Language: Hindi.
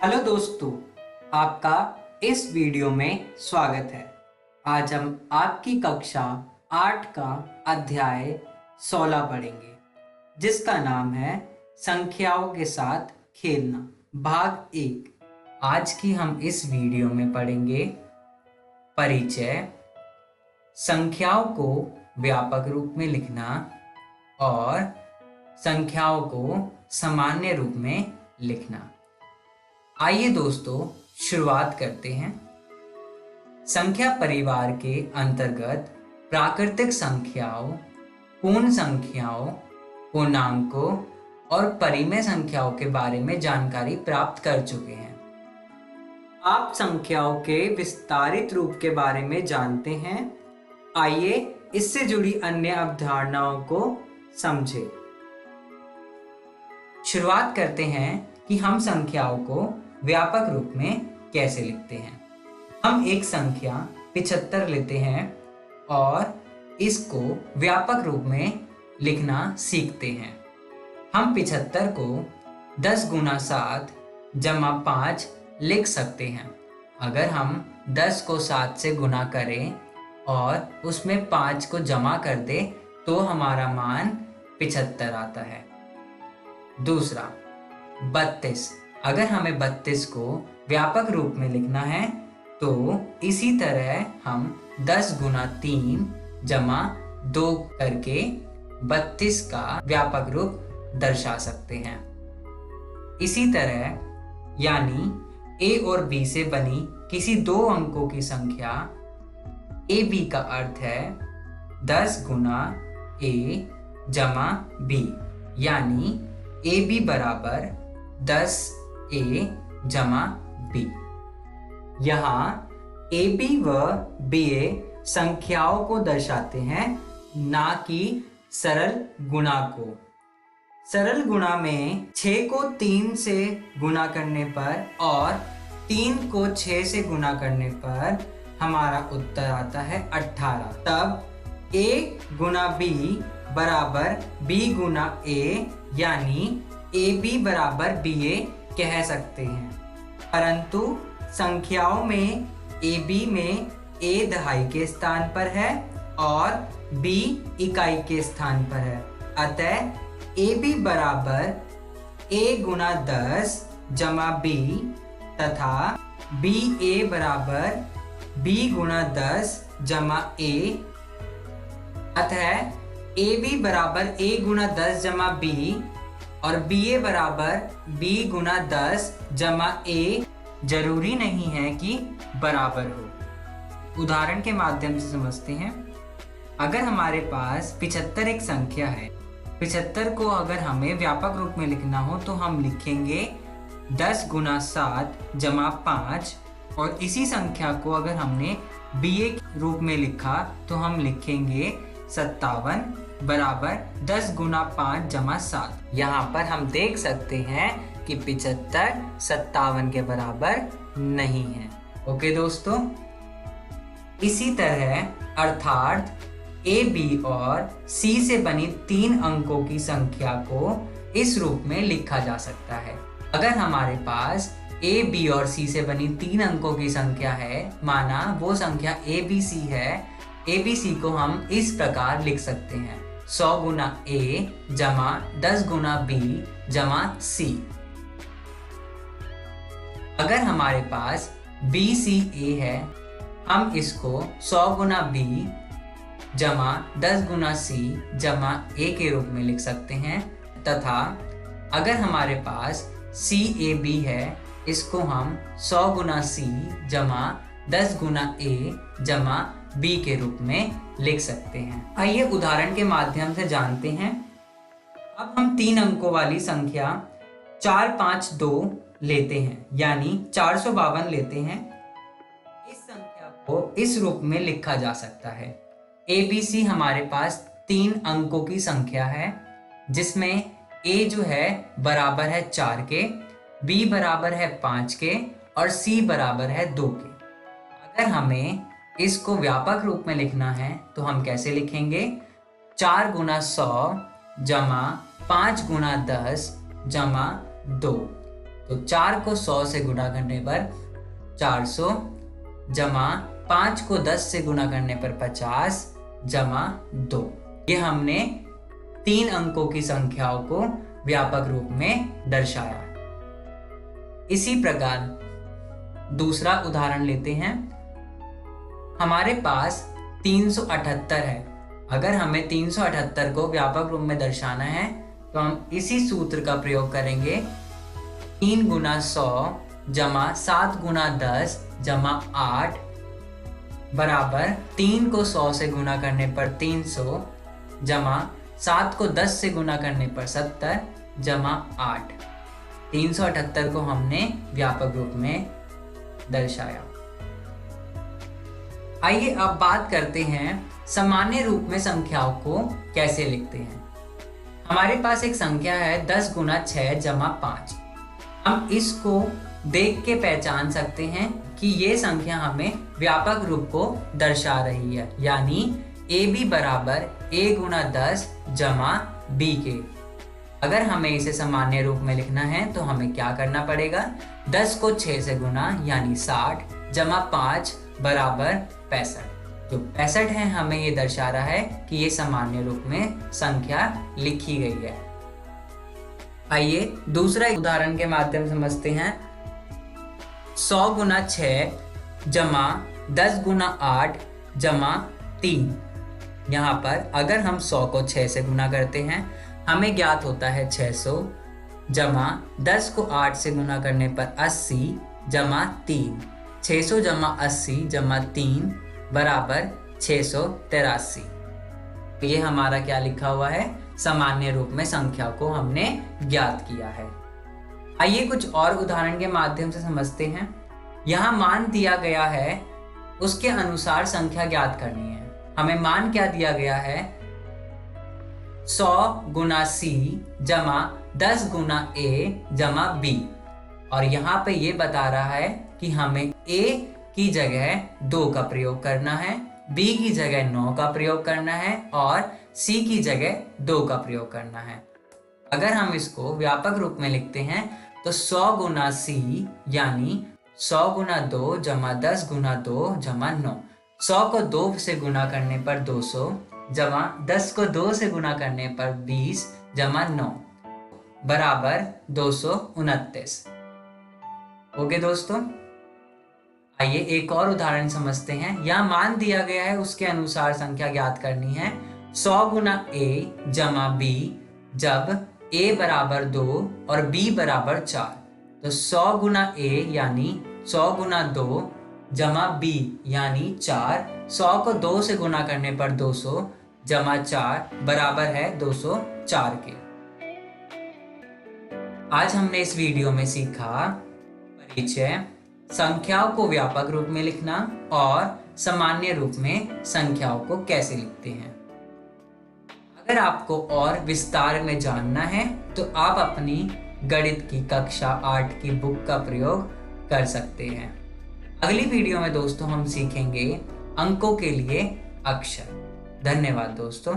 हेलो दोस्तों, आपका इस वीडियो में स्वागत है। आज हम आपकी कक्षा 8 का अध्याय 16 पढ़ेंगे, जिसका नाम है संख्याओं के साथ खेलना, भाग 1। आज की हम इस वीडियो में पढ़ेंगे परिचय, संख्याओं को व्यापक रूप में लिखना और संख्याओं को सामान्य रूप में लिखना। आइए दोस्तों, शुरुआत करते हैं। संख्या परिवार के अंतर्गत प्राकृतिक संख्याओं, पूर्ण संख्याओं, पूर्णांकों और परिमेय संख्याओं के बारे में जानकारी प्राप्त कर चुके हैं। आप संख्याओं के विस्तारित रूप के बारे में जानते हैं। आइए इससे जुड़ी अन्य अवधारणाओं को समझें। शुरुआत करते हैं कि हम संख्याओं को व्यापक रूप में कैसे लिखते हैं। हम एक संख्या 75 लेते हैं और इसको व्यापक रूप में लिखना सीखते हैं। हम 75 को 10 गुना 7 जमा 5 लिख सकते हैं। अगर हम 10 को 7 से गुना करें और उसमें 5 को जमा कर दें तो हमारा मान 75 आता है। दूसरा, 32। अगर हमें 32 को व्यापक रूप में लिखना है तो इसी तरह हम 10 गुना 3 जमा 2 करके 32 का व्यापक रूप दर्शा सकते हैं। इसी तरह यानी a और b से बनी किसी दो अंकों की संख्या ए बी का अर्थ है 10 गुना a जमा b, यानी ए बी बराबर 10 a जमा b। यहाँ ए बी व बी ए संख्याओं को दर्शाते हैं, ना कि सरल गुणा को। सरल गुणा में 6 को 3 से गुणा करने पर और 3 को 6 से गुणा करने पर हमारा उत्तर आता है 18। तब a गुना b बराबर b गुना a, यानी ए बी बराबर बी ए कह सकते हैं। परंतु संख्याओं में ए बी में a दहाई के स्थान पर है और b इकाई के स्थान पर है। अतः ए बी बराबर a गुना 10 जमा b तथा b a बराबर b गुना 10 जमा a। अतः ए बी बराबर a गुना 10 जमा b और बी ए बराबर b गुना 10 जमा a जरूरी नहीं है कि बराबर हो। उदाहरण के माध्यम से समझते हैं। अगर हमारे पास 75 एक संख्या है, 75 को अगर हमें व्यापक रूप में लिखना हो तो हम लिखेंगे 10 गुना 7 जमा 5, और इसी संख्या को अगर हमने बी ए रूप में लिखा तो हम लिखेंगे 57 बराबर 10 गुना 5 जमा 7। यहाँ पर हम देख सकते हैं कि 75 57 के बराबर नहीं है। ओके दोस्तों, इसी तरह अर्थात ए बी और सी से बनी 3 अंकों की संख्या को इस रूप में लिखा जा सकता है। अगर हमारे पास ए बी और सी से बनी 3 अंकों की संख्या है, माना वो संख्या ए बी सी है, ए बी सी को हम इस प्रकार लिख सकते हैं 100 गुना a जमा 10 गुना b जमा c। अगर हमारे पास b c a है, हम इसको 100 गुना b जमा 10 गुना c जमा a के रूप में लिख सकते हैं। तथा अगर हमारे पास c a b है, इसको हम 100 गुना c जमा 10 गुना a जमा b के रूप में लिख सकते हैं। आइए उदाहरण के माध्यम से जानते हैं। अब हम 3 अंकों वाली संख्या 452 लेते हैं, यानी 452 लेते हैं। इस संख्या को इस रूप में लिखा जा सकता है। ए बी सी हमारे पास 3 अंकों की संख्या है, जिसमें a जो है बराबर है 4 के, b बराबर है 5 के और c बराबर है 2 के। अगर हमें इसको व्यापक रूप में लिखना है तो हम कैसे लिखेंगे? 4 गुना 100 जमा 5 गुना 10 जमा 2। तो 4 को 100 से गुणा करने पर 400 जमा 5 को 10 से गुणा करने पर 50 जमा 2। ये हमने 3 अंकों की संख्याओं को व्यापक रूप में दर्शाया। इसी प्रकार दूसरा उदाहरण लेते हैं। हमारे पास 378 है। अगर हमें 378 को व्यापक रूप में दर्शाना है तो हम इसी सूत्र का प्रयोग करेंगे। 3 गुना 100 जमा 7 गुना 10 जमा 8 बराबर 3 को 100 से गुणा करने पर 300 जमा 7 को 10 से गुणा करने पर 70 जमा 8। 378 को हमने व्यापक रूप में दर्शाया। आइए अब बात करते हैं सामान्य रूप में संख्याओं को कैसे लिखते हैं। हमारे पास एक संख्या है 10 गुना 6 जमा 5। हम इसको देख के पहचान सकते हैं कि ये संख्या हमें व्यापक रूप को दर्शा रही है, यानी AB बराबर A गुना 10 जमा B के। अगर हमें इसे सामान्य रूप में लिखना है तो हमें क्या करना पड़ेगा? 10 को 6 से गुना यानी 60 जमा 5 बराबर 65। जो 65 है हमें ये दर्शा रहा है कि ये सामान्य रूप में संख्या लिखी गई है। आइए दूसरा उदाहरण के माध्यम से समझते हैं। 100 गुना 6 जमा 10 गुना 8 जमा 3। यहाँ पर अगर हम 100 को 6 से गुना करते हैं हमें ज्ञात होता है 600 जमा 10 को 8 से गुना करने पर 80 जमा 3। 600 जमा 80 जमा 3 बराबर 683। ये हमारा क्या लिखा हुआ है? सामान्य रूप में संख्या को हमने ज्ञात किया है। आइए कुछ और उदाहरण के माध्यम से समझते हैं। यहाँ मान दिया गया है, उसके अनुसार संख्या ज्ञात करनी है। हमें मान क्या दिया गया है? 100 गुना C जमा 10 गुना A जमा B। और यहाँ पे ये बता रहा है कि हमें A की जगह 2 का प्रयोग करना है, B की जगह 9 का प्रयोग करना है और C की जगह 2 का प्रयोग करना है। अगर हम इसको व्यापक रूप में लिखते हैं तो 100 गुना C यानी 100 गुना 2 जमा 10 गुना 2 जमा 9। 100 को 2 से गुना करने पर 200 जमा 10 को 2 से गुना करने पर 20 जमा 9 बराबर 229। ओके दोस्तों, आइए एक और उदाहरण समझते हैं। यहाँ मान दिया गया है, उसके अनुसार संख्या ज्ञात करनी है। 100 गुना A जमा B जब A बराबर 2 और B बराबर 4। तो 100 गुना A यानी 100 गुना 2 जमा B यानी 4। 100 को 2 से गुना करने पर 200 जमा 4 बराबर है 204 के। आज हमने इस वीडियो में सीखा परिचय, संख्याओं को व्यापक रूप में लिखना और सामान्य रूप में संख्याओं को कैसे लिखते हैं। अगर आपको और विस्तार में जानना है तो आप अपनी गणित की कक्षा 8 की बुक का प्रयोग कर सकते हैं। अगली वीडियो में दोस्तों हम सीखेंगे अंकों के लिए अक्षर। धन्यवाद दोस्तों।